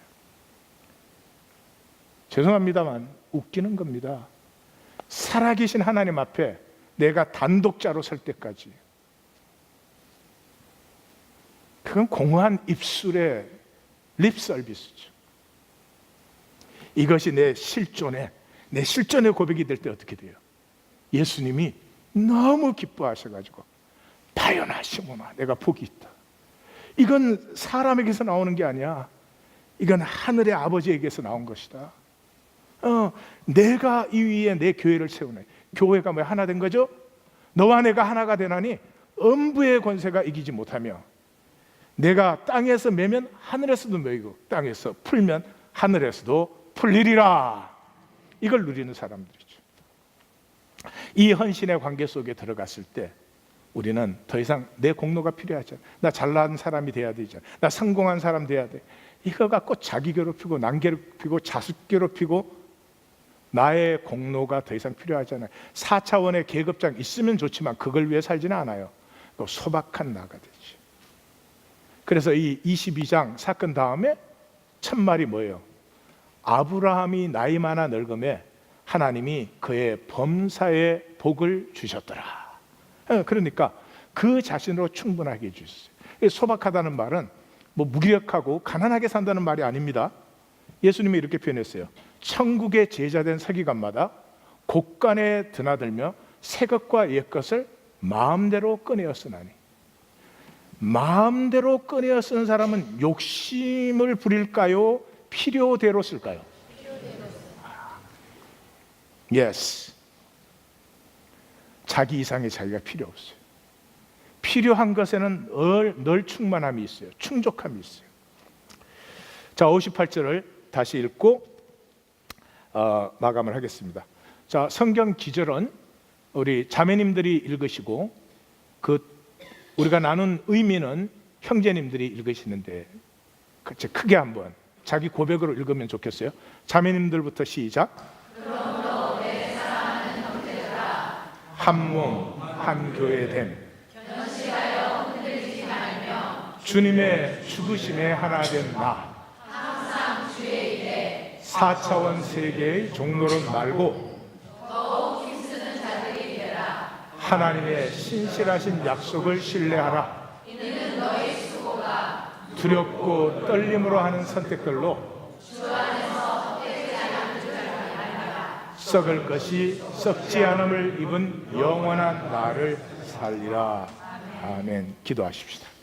Speaker 1: 죄송합니다만 웃기는 겁니다. 살아계신 하나님 앞에 내가 단독자로 설 때까지 그건 공허한 입술의 립 서비스죠. 이것이 내 실존의 고백이 될 때 어떻게 돼요? 예수님이 너무 기뻐하셔가지고 다연하시구나. 내가 복이 있다. 이건 사람에게서 나오는 게 아니야. 이건 하늘의 아버지에게서 나온 것이다. 내가 이 위에 내 교회를 세우네. 교회가 뭐 하나 된 거죠? 너와 내가 하나가 되나니 음부의 권세가 이기지 못하며 내가 땅에서 매면 하늘에서도 매이고 땅에서 풀면 하늘에서도 풀리리라. 이걸 누리는 사람들이죠. 이 헌신의 관계 속에 들어갔을 때 우리는 더 이상 내 공로가 필요하지 않아. 나 잘난 사람이 돼야 되지 않아. 나 성공한 사람 돼야 돼. 이거 갖고 자기 괴롭히고 남 괴롭히고 자식 괴롭히고 나의 공로가 더 이상 필요하지 않아요. 4차원의 계급장 있으면 좋지만 그걸 위해 살지는 않아요. 또 소박한 나가 되죠. 그래서 이 22장 사건 다음에 첫 말이 뭐예요? 아브라함이 나이 많아 늙음에 하나님이 그의 범사에 복을 주셨더라. 그러니까 그 자신으로 충분하게 해주셨어요. 소박하다는 말은 뭐 무기력하고 가난하게 산다는 말이 아닙니다. 예수님이 이렇게 표현했어요. 천국의 제자된 서기관마다 곳간에 드나들며 새 것과 옛 것을 마음대로 꺼내어 쓰나니. 마음대로 꺼내어 쓰는 사람은 욕심을 부릴까요? 필요대로 쓸까요? Yes. 자기 이상의 자기가 필요 없어요. 필요한 것에는 늘 충만함이 있어요. 충족함이 있어요. 자, 58절을 다시 읽고 마감을 하겠습니다. 자, 성경 기절은 우리 자매님들이 읽으시고 우리가 나눈 의미는 형제님들이 읽으시는데 크게 한번 자기 고백으로 읽으면 좋겠어요. 자매님들부터 시작. 그러므로 내 사랑하는 형제들아 한 몸 한 교회 됨 견실하여 흔들리지 말며 주님의 죽으심에 하나 된 나 항상 주의 일에 4차원 세계의 종로를 말고 더욱 힘쓰는 자들이 되라. 하나님의 신실하신 약속을 신뢰하라. 이는 너희 수고가 두렵고 떨림으로 하는 선택들로 주 안에서 헛되지 않은 줄 알라. 썩을 것이 썩지 않음을 입은 영원한 나를 살리라. 아멘. 기도하십시다.